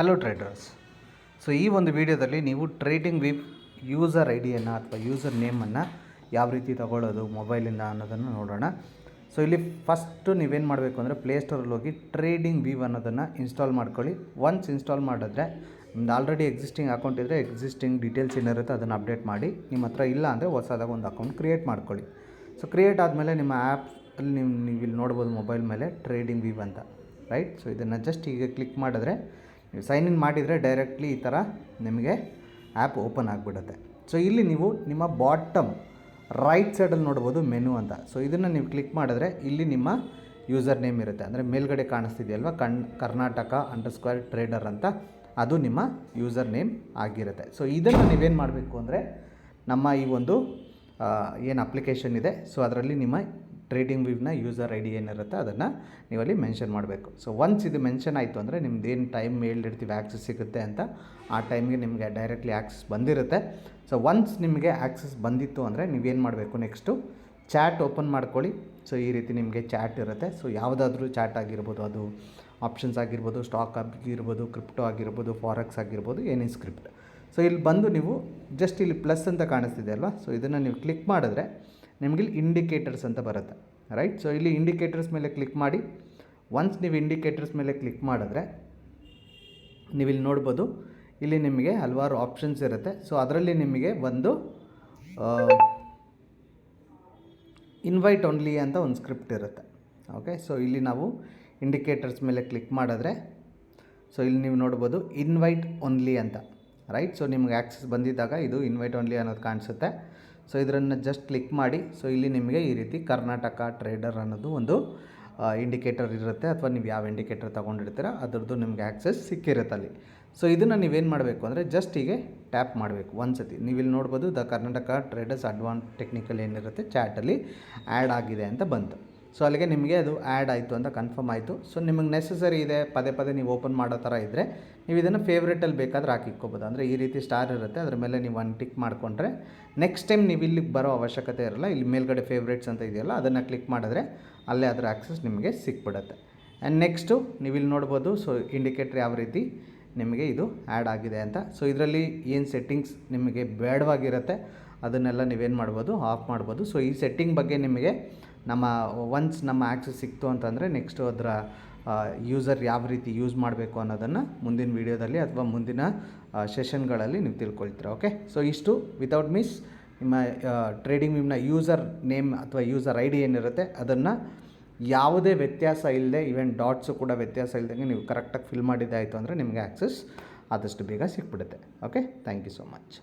Hello traders. So ಈ ಒಂದು ವಿಡಿಯೋದಲ್ಲಿ ನೀವು ಟ್ರೇಡಿಂಗ್ ವಿವ್ ಯೂಸರ್ ಐ ಡಿಯನ್ನು ಅಥವಾ ಯೂಸರ್ ನೇಮನ್ನು ಯಾವ ರೀತಿ ತಗೊಳ್ಳೋದು ಮೊಬೈಲಿಂದ ಅನ್ನೋದನ್ನು ನೋಡೋಣ. ಸೊ ಇಲ್ಲಿ ಫಸ್ಟು ನೀವೇನು ಮಾಡಬೇಕು ಅಂದರೆ ಪ್ಲೇಸ್ಟೋರಲ್ಲಿ ಹೋಗಿ ಟ್ರೇಡಿಂಗ್ ವಿವ್ ಅನ್ನೋದನ್ನು ಇನ್ಸ್ಟಾಲ್ ಮಾಡ್ಕೊಳ್ಳಿ. ಒನ್ಸ್ ಇನ್ಸ್ಟಾಲ್ ಮಾಡಿದ್ರೆ ನಿಮ್ದು ಆಲ್ರೆಡಿ ಎಕ್ಸಿಸ್ಟಿಂಗ್ ಅಕೌಂಟ್ ಇದ್ದರೆ ಎಕ್ಸಿಸ್ಟಿಂಗ್ ಡೀಟೇಲ್ಸ್ ಏನಿರುತ್ತೆ ಅದನ್ನು ಅಪ್ಡೇಟ್ ಮಾಡಿ. ನಿಮ್ಮ ಹತ್ರ ಇಲ್ಲ ಅಂದರೆ ಹೊಸದಾಗಿ ಒಂದು ಅಕೌಂಟ್ ಕ್ರಿಯೇಟ್ ಮಾಡ್ಕೊಳ್ಳಿ. ಸೊ ಕ್ರಿಯೇಟ್ ಆದಮೇಲೆ ನಿಮ್ಮ ಆ್ಯಪಲ್ಲಿ ನೀವು ಇಲ್ಲಿ ನೋಡ್ಬೋದು ಮೊಬೈಲ್ ಮೇಲೆ ಟ್ರೇಡಿಂಗ್ ವಿವ್ ಅಂತ, ರೈಟ್. ಸೊ ಇದನ್ನು ಜಸ್ಟ್ ಈಗ ಕ್ಲಿಕ್ ಮಾಡಿದ್ರೆ ನೀವು ಸೈನ್ ಇನ್ ಮಾಡಿದರೆ ಡೈರೆಕ್ಟ್ಲಿ ಈ ಥರ ನಿಮಗೆ ಆ್ಯಪ್ ಓಪನ್ ಆಗಿಬಿಡುತ್ತೆ. ಸೊ ಇಲ್ಲಿ ನೀವು ನಿಮ್ಮ ಬಾಟಮ್ ರೈಟ್ ಸೈಡಲ್ಲಿ ನೋಡ್ಬೋದು ಮೆನು ಅಂತ. ಸೊ ಇದನ್ನು ನೀವು ಕ್ಲಿಕ್ ಮಾಡಿದ್ರೆ ಇಲ್ಲಿ ನಿಮ್ಮ ಯೂಸರ್ ನೇಮ್ ಇರುತ್ತೆ, ಅಂದರೆ ಮೇಲ್ಗಡೆ ಕಾಣಿಸ್ತಿದೆಯಲ್ವ ಕರ್ನಾಟಕ _ ಟ್ರೇಡರ್ ಅಂತ, ಅದು ನಿಮ್ಮ ಯೂಸರ್ ನೇಮ್ ಆಗಿರುತ್ತೆ. ಸೊ ಇದನ್ನು ನೀವೇನು ಮಾಡಬೇಕು ಅಂದರೆ ನಮ್ಮ ಈ ಒಂದು ಏನು ಅಪ್ಲಿಕೇಶನ್ ಇದೆ ಸೊ ಅದರಲ್ಲಿ ನಿಮ್ಮ ಟ್ರೇಡಿಂಗ್ ವಿವ್ನ ಯೂಸರ್ ಐ ಡಿ ಏನಿರುತ್ತೆ ಅದನ್ನು ನೀವಲ್ಲಿ ಮೆನ್ಷನ್ ಮಾಡಬೇಕು. ಸೊ ಒನ್ಸ್ ಇದು ಮೆನ್ಷನ್ ಆಯಿತು ಅಂದರೆ ನಿಮ್ದೇನು ಟೈಮ್ ಹೇಳಿರ್ತೀವಿ ಆ್ಯಕ್ಸಸ್ ಸಿಗುತ್ತೆ ಅಂತ, ಆ ಟೈಮ್ಗೆ ನಿಮಗೆ ಡೈರೆಕ್ಟ್ಲಿ ಆ್ಯಕ್ಸಸ್ ಬಂದಿರುತ್ತೆ. ಸೊ ಒನ್ಸ್ ನಿಮಗೆ ಆ್ಯಕ್ಸಸ್ ಬಂದಿತ್ತು ಅಂದರೆ ನೀವೇನು ಮಾಡಬೇಕು, ನೆಕ್ಸ್ಟು ಚಾಟ್ ಓಪನ್ ಮಾಡ್ಕೊಳ್ಳಿ. ಸೊ ಈ ರೀತಿ ನಿಮಗೆ ಚಾಟ್ ಇರುತ್ತೆ. ಸೊ ಯಾವುದಾದ್ರೂ ಚಾಟ್ ಆಗಿರ್ಬೋದು, ಅದು ಆಪ್ಷನ್ಸ್ ಆಗಿರ್ಬೋದು, ಸ್ಟಾಕ್ ಆಗಿರ್ಬೋದು, ಕ್ರಿಪ್ಟೋ ಆಗಿರ್ಬೋದು, ಫಾರೆಕ್ಸ್ ಆಗಿರ್ಬೋದು, ಎನಿ ಸ್ಕ್ರಿಪ್ಟ್. ಸೊ ಇಲ್ಲಿ ಬಂದು ನೀವು ಜಸ್ಟ್ ಇಲ್ಲಿ ಪ್ಲಸ್ ಅಂತ ಕಾಣಿಸ್ತಿದೆ ಅಲ್ವಾ, ಸೊ ಇದನ್ನು ನೀವು ಕ್ಲಿಕ್ ಮಾಡಿದ್ರೆ ನಿಮಗೆ ಇಲ್ಲಿ ಇಂಡಿಕೇಟರ್ಸ್ ಅಂತ ಬರುತ್ತೆ, ರೈಟ್. ಸೊ ಇಲ್ಲಿ ಇಂಡಿಕೇಟರ್ಸ್ ಮೇಲೆ ಕ್ಲಿಕ್ ಮಾಡಿ. ಒನ್ಸ್ ನೀವು ಇಂಡಿಕೇಟರ್ಸ್ ಮೇಲೆ ಕ್ಲಿಕ್ ಮಾಡಿದ್ರೆ ನೀವಿಲ್ಲಿ ನೋಡ್ಬೋದು, ಇಲ್ಲಿ ನಿಮಗೆ ಹಲವಾರು ಆಪ್ಷನ್ಸ್ ಇರುತ್ತೆ. ಸೊ ಅದರಲ್ಲಿ ನಿಮಗೆ ಒಂದು ಇನ್ವೈಟ್ ಓನ್ಲಿ ಅಂತ ಒಂದು ಸ್ಕ್ರಿಪ್ಟ್ ಇರುತ್ತೆ, ಓಕೆ. ಸೊ ಇಲ್ಲಿ ನಾವು ಇಂಡಿಕೇಟರ್ಸ್ ಮೇಲೆ ಕ್ಲಿಕ್ ಮಾಡಿದ್ರೆ ಸೊ ಇಲ್ಲಿ ನೀವು ನೋಡ್ಬೋದು ಇನ್ವೈಟ್ ಓನ್ಲಿ ಅಂತ, ರೈಟ್. ಸೊ ನಿಮ್ಗೆ ಆ್ಯಕ್ಸಸ್ ಬಂದಿದ್ದಾಗ ಇದು ಇನ್ವೈಟ್ ಓನ್ಲಿ ಅನ್ನೋದು ಕಾಣಿಸುತ್ತೆ. ಸೊ ಇದನ್ನು ಜಸ್ಟ್ ಕ್ಲಿಕ್ ಮಾಡಿ. ಸೊ ಇಲ್ಲಿ ನಿಮಗೆ ಈ ರೀತಿ ಕರ್ನಾಟಕ ಟ್ರೇಡರ್ ಅನ್ನೋದು ಒಂದು ಇಂಡಿಕೇಟರ್ ಇರುತ್ತೆ, ಅಥವಾ ನೀವು ಯಾವ ಇಂಡಿಕೇಟರ್ ತೊಗೊಂಡಿರ್ತೀರ ಅದರದ್ದು ನಿಮಗೆ ಆ್ಯಕ್ಸಸ್ ಸಿಕ್ಕಿರುತ್ತೆ ಅಲ್ಲಿ. ಸೊ ಇದನ್ನು ನೀವೇನು ಮಾಡಬೇಕು ಅಂದರೆ ಜಸ್ಟ್ ಹೀಗೆ ಟ್ಯಾಪ್ ಮಾಡಬೇಕು ಒಂದು ಸತಿ. ನೀವಿಲ್ಲಿ ನೋಡ್ಬೋದು the Karnataka traders advance technical ಏನಿರುತ್ತೆ ಚಾಟಲ್ಲಿ ಆ್ಯಡ್ ಆಗಿದೆ ಅಂತ ಬಂತು. ಸೊ ಅಲ್ಲಿಗೆ ನಿಮಗೆ ಅದು ಆ್ಯಡ್ ಆಯಿತು ಅಂತ ಕನ್ಫರ್ಮ್ ಆಯಿತು. ಸೊ ನಿಮಗೆ ನೆಸಸರಿ ಇದೆ ಪದೇ ಪದೇ ನೀವು ಓಪನ್ ಮಾಡೋ ಥರ ಇದ್ದರೆ ನೀವು ಇದನ್ನು ಫೇವ್ರೇಟಲ್ಲಿ ಬೇಕಾದ್ರೆ ಹಾಕಿಕ್ಕೋಬೋದು. ಅಂದರೆ ಈ ರೀತಿ ಸ್ಟಾರ್ ಇರುತ್ತೆ, ಅದ್ರ ಮೇಲೆ ನೀವು ಒಂದು ಟಿಕ್ ಮಾಡಿಕೊಂಡ್ರೆ ನೆಕ್ಸ್ಟ್ ಟೈಮ್ ನೀವು ಇಲ್ಲಿಗೆ ಬರೋ ಅವಶ್ಯಕತೆ ಇರಲ್ಲ. ಇಲ್ಲಿ ಮೇಲ್ಗಡೆ ಫೇವ್ರೇಟ್ಸ್ ಅಂತ ಇದೆಯಲ್ಲ ಅದನ್ನು ಕ್ಲಿಕ್ ಮಾಡಿದ್ರೆ ಅಲ್ಲೇ ಅದರ ಆ್ಯಕ್ಸಸ್ ನಿಮಗೆ ಸಿಕ್ಬಿಡುತ್ತೆ. ಆ್ಯಂಡ್ ನೆಕ್ಸ್ಟು ನೀವು ಇಲ್ಲಿ ನೋಡ್ಬೋದು ಸೊ ಇಂಡಿಕೇಟ್ರ್ ಯಾವ ರೀತಿ ನಿಮಗೆ ಇದು ಆ್ಯಡ್ ಆಗಿದೆ ಅಂತ. ಸೊ ಇದರಲ್ಲಿ ಏನು ಸೆಟ್ಟಿಂಗ್ಸ್ ನಿಮಗೆ ಬೇಡವಾಗಿರುತ್ತೆ ಅದನ್ನೆಲ್ಲ ನೀವೇನು ಮಾಡ್ಬೋದು, ಆಫ್ ಮಾಡ್ಬೋದು. ಸೊ ಈ ಸೆಟ್ಟಿಂಗ್ ಬಗ್ಗೆ ನಿಮಗೆ ಒನ್ಸ್ ನಮ್ಮ ಆ್ಯಕ್ಸಸ್ ಸಿಕ್ತು ಅಂತಂದರೆ ನೆಕ್ಸ್ಟು ಅದರ ಯೂಸರ್ ಯಾವ ರೀತಿ ಯೂಸ್ ಮಾಡಬೇಕು ಅನ್ನೋದನ್ನು ಮುಂದಿನ ವೀಡಿಯೋದಲ್ಲಿ ಅಥವಾ ಮುಂದಿನ ಸೆಷನ್ಗಳಲ್ಲಿ ನೀವು ತಿಳ್ಕೊಳ್ತೀರ, ಓಕೆ. ಸೊ ಇಷ್ಟು ವಿತೌಟ್ ಮಿಸ್ ನಿಮ್ಮ ಟ್ರೇಡಿಂಗ್ ವಿವ್ನ ಯೂಸರ್ ನೇಮ್ ಅಥವಾ ಯೂಸರ್ ಐ ಡಿ ಏನಿರುತ್ತೆ ಅದನ್ನು ಯಾವುದೇ ವ್ಯತ್ಯಾಸ ಇಲ್ಲದೆ, ಈವನ್ ಡಾಟ್ಸು ಕೂಡ ವ್ಯತ್ಯಾಸ ಇಲ್ಲದಂಗೆ ನೀವು ಕರೆಕ್ಟಾಗಿ ಫಿಲ್ ಮಾಡಿದ್ದಾಯಿತು ಅಂದರೆ ನಿಮಗೆ ಆ್ಯಕ್ಸಸ್ ಆದಷ್ಟು ಬೇಗ ಸಿಕ್ಬಿಡುತ್ತೆ, okay. Thank you so much.